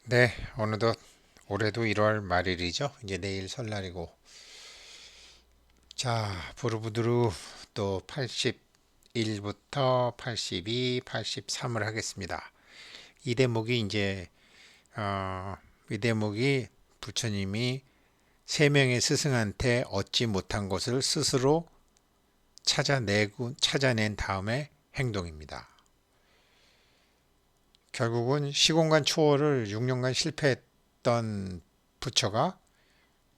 네, 어느덧 올해도 1월 말일이죠. 이제 내일 설날이고. 자, 부르부르 또 81부터 82, 83을 하겠습니다. 이 대목이 이제, 어, 이 대목이 부처님이 세 명의 스승한테 얻지 못한 것을 스스로 찾아낸 다음에 행동입니다. 결국은 시공간 초월을 6년간 실패했던 부처가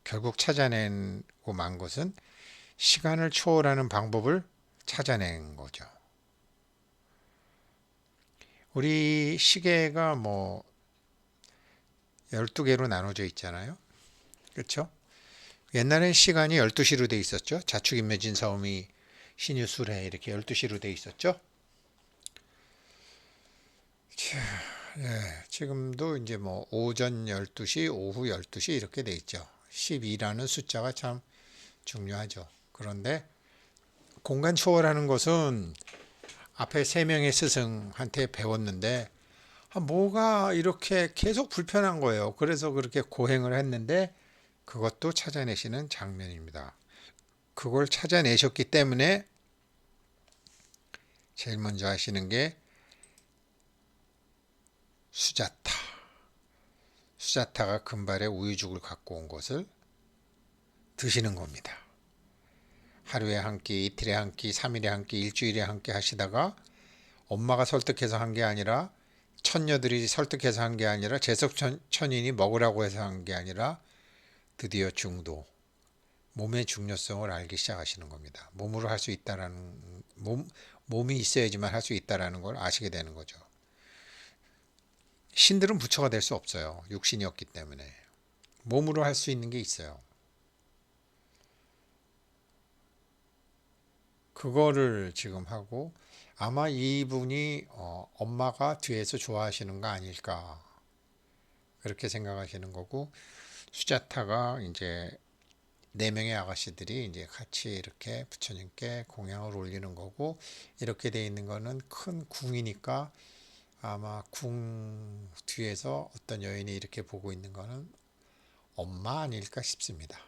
결국 찾아내고 만 것은 시간을 초월하는 방법을 찾아낸 거죠. 우리 시계가 뭐 12개로 나눠져 있잖아요. 그렇죠? 옛날엔 시간이 12시로 돼 있었죠. 자축인묘진 서음이 신유술해 이렇게 12시로 돼 있었죠. 지금도 이제 뭐 오전 12시, 오후 12시 이렇게 돼 있죠. 12라는 숫자가 참 중요하죠. 그런데 공간 초월하는 것은 앞에 세 명의 스승한테 배웠는데 뭐가 이렇게 계속 불편한 거예요. 그래서 그렇게 고행을 했는데 그것도 찾아내시는 장면입니다. 그걸 찾아내셨기 때문에 제일 먼저 하시는 게 수자타. 수자타가 금발의 우유죽을 갖고 온 것을 드시는 겁니다. 하루에 한 끼, 이틀에 한 끼, 3일에 한 끼, 일주일에 한 끼 하시다가 엄마가 설득해서 한 게 아니라 천녀들이 설득해서 한 게 아니라 제석천인이 먹으라고 해서 한 게 아니라 드디어 중도, 몸의 중요성을 알기 시작하시는 겁니다. 몸으로 할 수 있다라는 몸이 있어야지만 할 수 있다라는 걸 아시게 되는 거죠. 신들은 부처가 될 수 없어요. 육신이었기 때문에 몸으로 할 수 있는 게 있어요. 그거를 지금 하고 아마 이분이 엄마가 뒤에서 좋아하시는 거 아닐까 그렇게 생각하시는 거고 수자타가 이제 네 명의 아가씨들이 이제 같이 이렇게 부처님께 공양을 올리는 거고 이렇게 돼 있는 거는 큰 궁이니까 아마 궁 뒤에서 어떤 여인이 이렇게 보고 있는 거는 엄마 아닐까 싶습니다.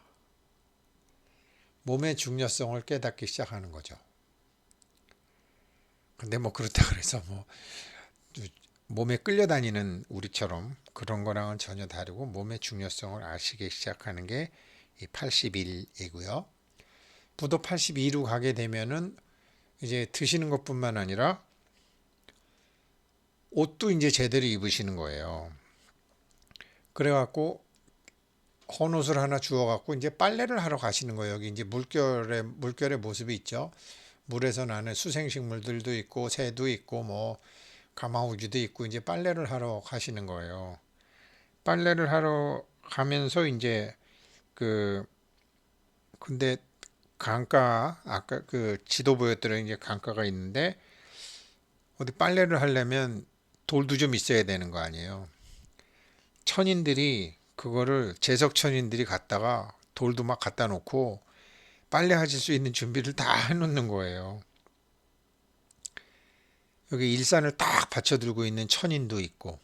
몸의 중요성을 깨닫기 시작하는 거죠. 근데 뭐 그렇다 그래서 뭐 몸에 끌려다니는 우리처럼 그런 거랑은 전혀 다르고 몸의 중요성을 아시기 시작하는 게 이 81이고요. 부도 82로 가게 되면은 이제 드시는 것뿐만 아니라 옷도 이제 제대로 입으시는 거예요. 그래갖고 헌옷을 하나 주워갖고 이제 빨래를 하러 가시는 거예요. 여기 이제 물결의 모습이 있죠. 물에서 나는 수생식물들도 있고 새도 있고 뭐 가마우지도 있고 이제 빨래를 하러 가시는 거예요. 빨래를 하러 가면서 이제 그 근데 강가 아까 그 지도 보였더니 이제 강가가 있는데 어디 빨래를 하려면 돌도 좀 있어야 되는 거 아니에요. 천인들이 그거를 제석천인들이 갖다가 돌도 막 갖다 놓고 빨래 하실 수 있는 준비를 다 해놓는 거예요. 여기 일산을 딱 받쳐 들고 있는 천인도 있고,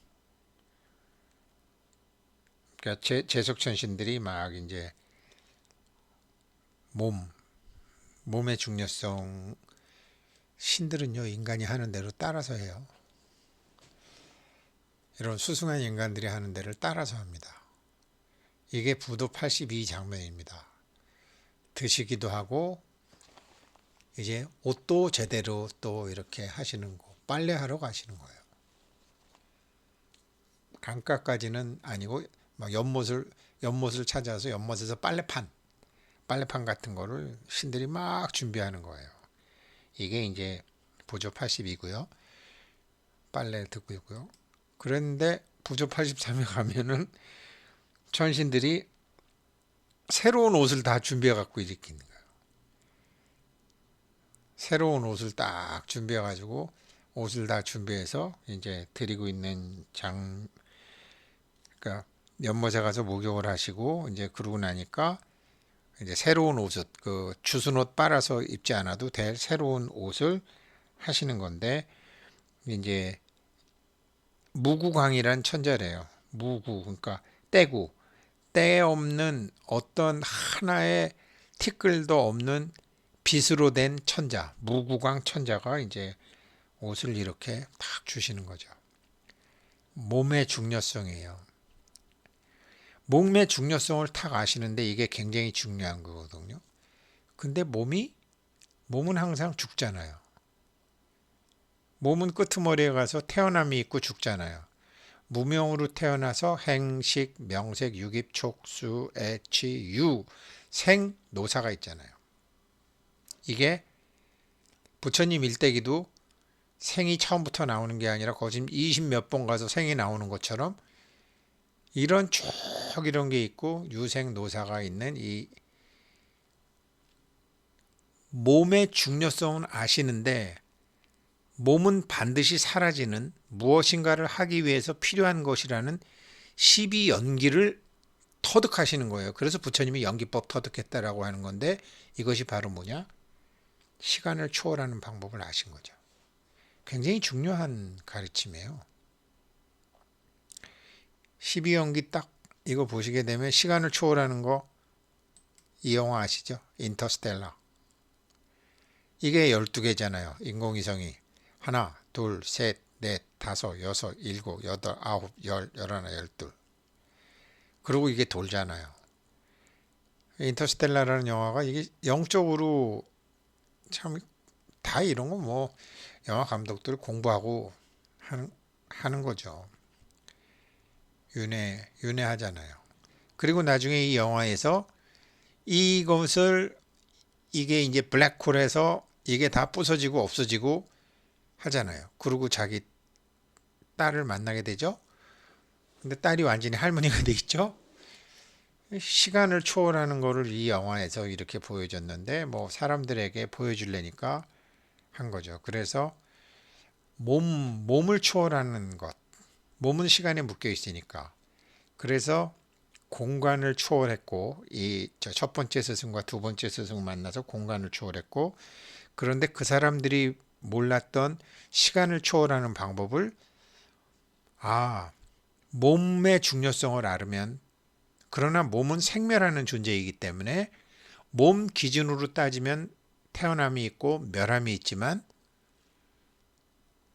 그러니까 제석천신들이 막 이제 몸, 몸의 중요성, 신들은요 인간이 하는 대로 따라서 해요. 이런 수승한 인간들이 하는 대로 따라서 합니다. 이게 부도 82 장면입니다. 드시기도 하고 이제 옷도 제대로 또 이렇게 하시는 거, 빨래하러 가시는 거예요. 강가까지는 아니고 막 연못을 찾아서 연못에서 빨래판 같은 거를 신들이 막 준비하는 거예요. 이게 이제 부조 80이고요. 빨래 듣고 있고요. 그런데 부조 83에 가면은 천신들이 새로운 옷을 다 준비해 갖고 이렇게 있는 거예요. 새로운 옷을 딱 준비해 가지고 옷을 다 준비해서 이제 드리고 있는 그러니까 연못에 가서 목욕을 하시고 이제 그러고 나니까 이제 새로운 옷을 그 주순 옷 빨아서 입지 않아도 될 새로운 옷을 하시는 건데 이제 무구광이란 천자래요. 무구, 그러니까 떼구, 때 없는 어떤 하나의 티끌도 없는 빗으로 된 천자, 무구강 천자가 이제 옷을 이렇게 탁 주시는 거죠. 몸의 중요성이에요. 몸의 중요성을 탁 아시는데 이게 굉장히 중요한 거거든요. 근데 몸은 항상 죽잖아요. 몸은 끄트머리에 가서 태어남이 있고 죽잖아요. 무명으로 태어나서 행식, 명색, 유깁, 촉수, 애취, 유, 생, 노사가 있잖아요. 이게 부처님 일대기도 생이 처음부터 나오는 게 아니라 거진 20 몇 번 가서 생이 나오는 것처럼 이런 쭉 이런 게 있고 유생, 노사가 있는 이 몸의 중요성은 아시는데 몸은 반드시 사라지는 무엇인가를 하기 위해서 필요한 것이라는 12연기를 터득하시는 거예요. 그래서 부처님이 연기법 터득했다라고 하는 건데 이것이 바로 뭐냐? 시간을 초월하는 방법을 아신 거죠. 굉장히 중요한 가르침이에요. 12연기 딱 이거 보시게 되면 시간을 초월하는 거 이 영화 아시죠? 인터스텔라. 이게 12개잖아요. 인공위성이. 하나, 둘, 셋, 넷, 다섯, 여섯, 일곱, 여덟, 아홉, 열, 열하나, 열둘. 그리고 이게 돌잖아요. 인터스텔라라는 영화가 이게 영적으로 참 다 이런 거 뭐 영화 감독들 공부하고 하는 거죠. 윤회하잖아요. 그리고 나중에 이 영화에서 이것을 이게 이제 블랙홀에서 이게 다 부서지고 없어지고 하잖아요. 그리고 자기 딸을 만나게 되죠. 근데 딸이 완전히 할머니가 돼 있죠. 시간을 초월하는 거를 이 영화에서 이렇게 보여줬는데 뭐 사람들에게 보여주려니까 한 거죠. 그래서 몸을 초월하는 것. 몸은 시간에 묶여 있으니까. 그래서 공간을 초월했고 이 첫 번째 스승과 두 번째 스승 만나서 공간을 초월했고 그런데 그 사람들이 몰랐던 시간을 초월하는 방법을 몸의 중요성을 알으면 그러나 몸은 생멸하는 존재이기 때문에 몸 기준으로 따지면 태어남이 있고 멸함이 있지만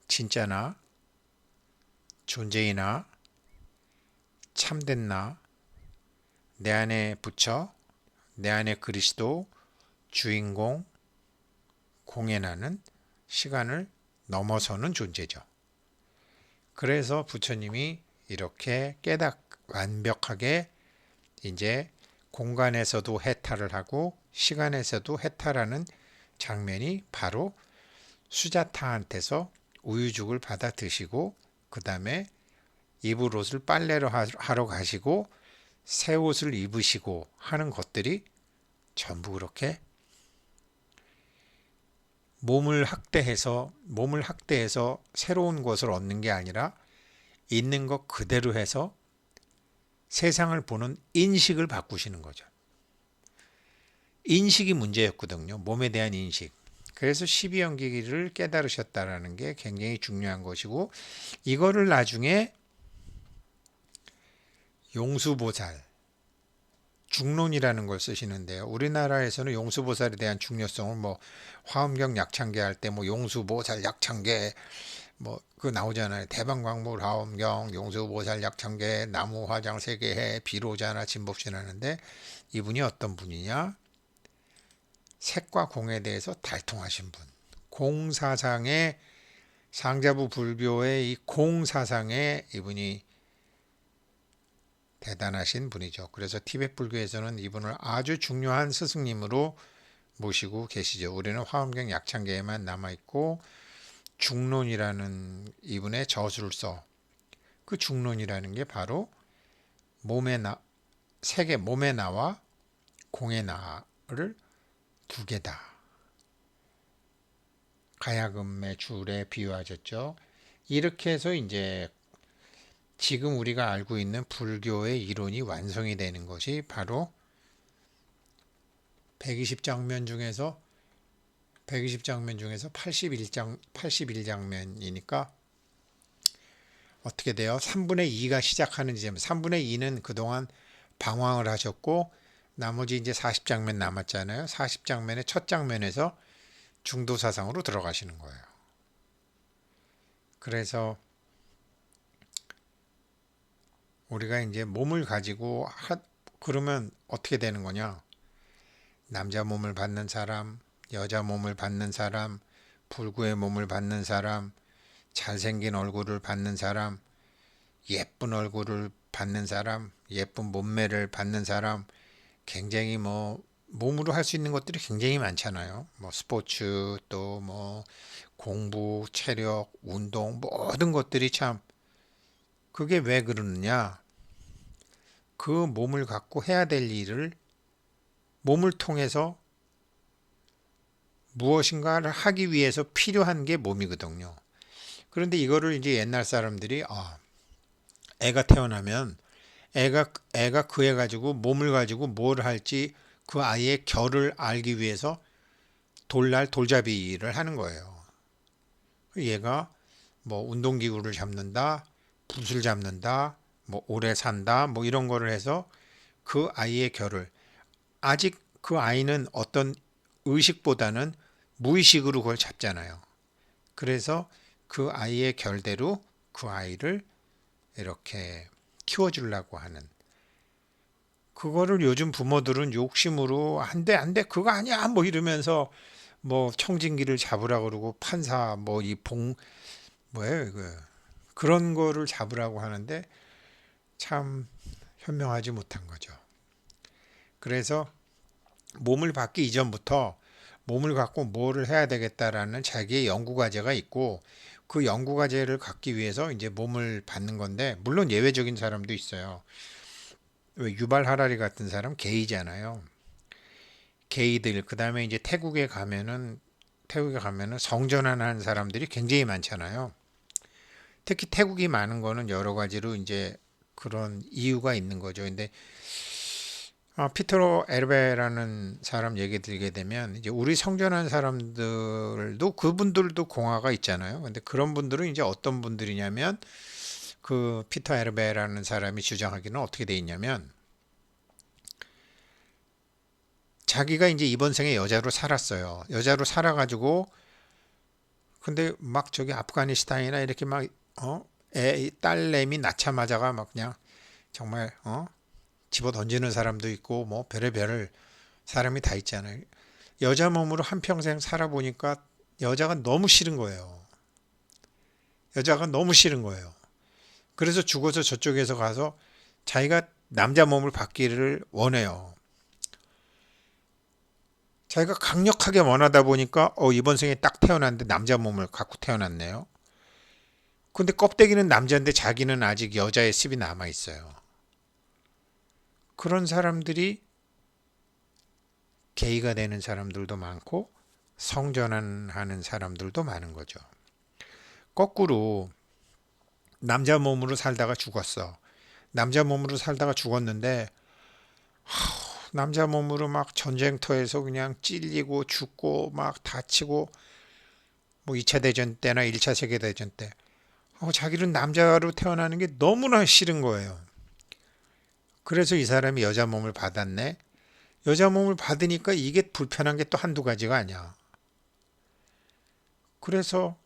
진짜나 존재이나 참된 나, 내 안에 부처, 내 안에 그리스도, 주인공, 공의 나는 시간을 넘어서는 존재죠. 그래서 부처님이 이렇게 완벽하게 이제 공간에서도 해탈을 하고 시간에서도 해탈하는 장면이 바로 수자타한테서 우유죽을 받아 드시고 그 다음에 입을 옷을 빨래로 하러 가시고 새 옷을 입으시고 하는 것들이 전부 그렇게 몸을 학대해서 새로운 것을 얻는 게 아니라 있는 것 그대로 해서 세상을 보는 인식을 바꾸시는 거죠. 인식이 문제였거든요. 몸에 대한 인식. 그래서 12연기를 깨달으셨다라는 게 굉장히 중요한 것이고 이거를 나중에 용수보살, 중론이라는 걸 쓰시는데요. 우리나라에서는 용수보살에 대한 중요성을 뭐 화엄경 약창계 할 때 뭐 용수보살 약창계 뭐 그 나오잖아요. 대방광물 화엄경 용수보살 약창계 나무 화장 세계해 비로자나 진법신 하는데 이분이 어떤 분이냐? 색과 공에 대해서 달통하신 분. 공사상의 상자부 불교의 이 공사상에 이분이 대단하신 분이죠. 그래서 티베트 불교에서는 이분을 아주 중요한 스승님으로 모시고 계시죠. 우리는 화엄경 약창계에만 남아있고 중론이라는 이분의 저술을 써. 그 중론이라는 게 바로 몸의 나와 공의 나를 두 개다. 가야금의 줄에 비유하셨죠. 이렇게 해서 이제 지금 우리가 알고 있는 불교의 이론이 완성이 되는 것이 바로 120장면 중에서 81장면이니까 어떻게 돼요? 3분의 2가 시작하는 지점. 3분의 2는 그동안 방황을 하셨고 나머지 이제 40장면 남았잖아요. 40장면의 첫 장면에서 중도사상으로 들어가시는 거예요. 그래서 우리가 이제 몸을 가지고 그러면 어떻게 되는 거냐? 남자 몸을 받는 사람, 여자 몸을 받는 사람, 불구의 몸을 받는 사람, 잘생긴 얼굴을 받는 사람, 예쁜 얼굴을 받는 사람, 예쁜 몸매를 받는 사람, 굉장히 뭐 몸으로 할 수 있는 것들이 굉장히 많잖아요. 뭐 스포츠 또 뭐 공부, 체력, 운동 모든 것들이 참 그게 왜 그러느냐? 그 몸을 갖고 해야 될 일을 몸을 통해서 무엇인가를 하기 위해서 필요한 게 몸이거든요. 그런데 이거를 이제 옛날 사람들이 애가 태어나면 애가 그 애 가지고 몸을 가지고 뭘 할지 그 아이의 결을 알기 위해서 돌날 돌잡이를 하는 거예요. 얘가 뭐 운동기구를 잡는다, 붓을 잡는다, 뭐 오래 산다, 뭐 이런 거를 해서 그 아이의 결을 아직 그 아이는 어떤 의식보다는 무의식으로 그걸 잡잖아요. 그래서 그 아이의 결대로 그 아이를 이렇게 키워주려고 하는 그거를 요즘 부모들은 욕심으로 안 돼, 안 돼, 그거 아니야, 뭐 이러면서 뭐 청진기를 잡으라 그러고 판사 뭐 이 뭐예요, 그런 거를 잡으라고 하는데 참 현명하지 못한 거죠. 그래서 몸을 받기 이전부터 몸을 갖고 뭐를 해야 되겠다라는 자기의 연구 과제가 있고 그 연구 과제를 갖기 위해서 이제 몸을 받는 건데 물론 예외적인 사람도 있어요. 왜 유발 하라리 같은 사람 게이잖아요. 게이들 그다음에 이제 태국에 가면은 성전환한 사람들이 굉장히 많잖아요. 특히 태국이 많은 거는 여러 가지로 이제 그런 이유가 있는 거죠. 근데 피터 에르베라는 사람 얘기 들게 되면 이제 우리 성전한 사람들도 그분들도 공화가 있잖아요. 근데 그런 분들은 이제 어떤 분들이냐면 그 피터 에르베라는 사람이 주장하기는 어떻게 돼 있냐면 자기가 이제 이번 생에 여자로 살았어요. 여자로 살아가지고 근데 막 저기 아프가니스탄이나 이렇게 막 딸내미 낳자마자가 막 그냥 정말 집어 던지는 사람도 있고 뭐 별의별 사람이 다 있잖아요. 여자 몸으로 한평생 살아보니까 여자가 너무 싫은 거예요. 여자가 너무 싫은 거예요. 그래서 죽어서 저쪽에서 가서 자기가 남자 몸을 받기를 원해요. 자기가 강력하게 원하다 보니까 이번 생에 딱 태어났는데 남자 몸을 갖고 태어났네요. 근데 껍데기는 남자인데 자기는 아직 여자의 습이 남아 있어요. 그런 사람들이 게이가 되는 사람들도 많고 성전환하는 사람들도 많은 거죠. 거꾸로 남자 몸으로 살다가 죽었어. 남자 몸으로 살다가 죽었는데 남자 몸으로 막 전쟁터에서 그냥 찔리고 죽고 막 다치고 뭐 2차 대전 때나 1차 세계대전 때 자기는 남자로 태어나는 게 너무나 싫은 거예요. 그래서 이 사람이 여자 몸을 받았네. 여자 몸을 받으니까 이게 불편한 게 또 한두 가지가 아니야. 그래서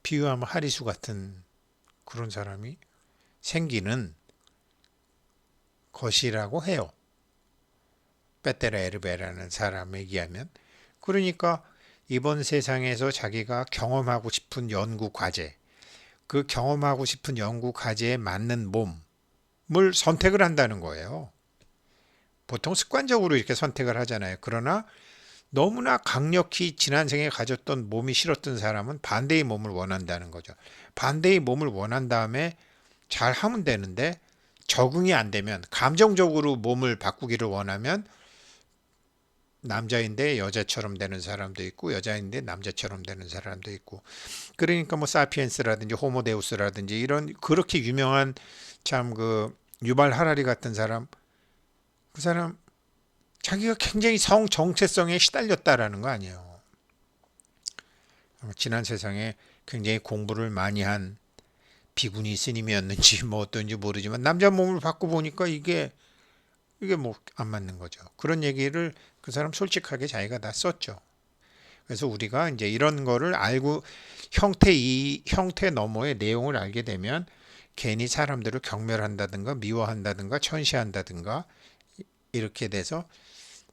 비유하면 하리수 같은 그런 사람이 생기는 것이라고 해요. 빼테라 에르베라는 사람에 의하면. 그러니까 이번 세상에서 자기가 경험하고 싶은 연구 과제, 그 경험하고 싶은 연구 과제에 맞는 몸을 선택을 한다는 거예요. 보통 습관적으로 이렇게 선택을 하잖아요. 그러나 너무나 강력히 지난 생에 가졌던 몸이 싫었던 사람은 반대의 몸을 원한다는 거죠. 반대의 몸을 원한 다음에 잘 하면 되는데 적응이 안 되면 감정적으로 몸을 바꾸기를 원하면 남자인데 여자처럼 되는 사람도 있고 여자인데 남자처럼 되는 사람도 있고 그러니까 뭐 사피엔스라든지 호모데우스라든지 이런 그렇게 유명한 참 그 유발 하라리 같은 사람 그 사람 자기가 굉장히 성 정체성에 시달렸다라는 거 아니에요. 지난 세상에 굉장히 공부를 많이 한 비구니 스님이었는지 뭐 어떤지 모르지만 남자 몸을 받고 보니까 이게 뭐 안 맞는 거죠. 그런 얘기를 그 사람 솔직하게 자기가 다 썼죠. 그래서 우리가 이제 이런 거를 알고 형태 너머의 내용을 알게 되면 괜히 사람들을 경멸한다든가 미워한다든가 천시한다든가 이렇게 돼서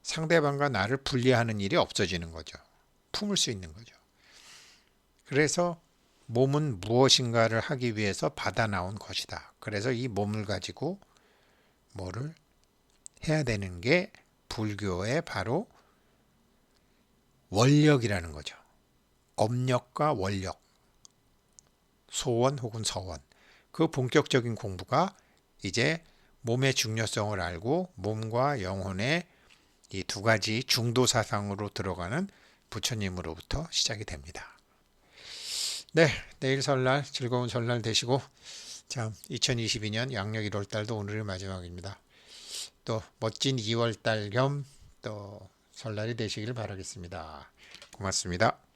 상대방과 나를 분리하는 일이 없어지는 거죠. 품을 수 있는 거죠. 그래서 몸은 무엇인가를 하기 위해서 받아 나온 것이다. 그래서 이 몸을 가지고 뭐를 해야 되는 게 불교의 바로 원력이라는 거죠. 업력과 원력, 소원 혹은 서원. 그 본격적인 공부가 이제 몸의 중요성을 알고 몸과 영혼의 이 두 가지 중도 사상으로 들어가는 부처님으로부터 시작이 됩니다. 네, 내일 설날 즐거운 설날 되시고 참 2022년 양력 1월 달도 오늘이 마지막입니다. 또 멋진 2월 달 겸 또 설날이 되시길 바라겠습니다. 고맙습니다.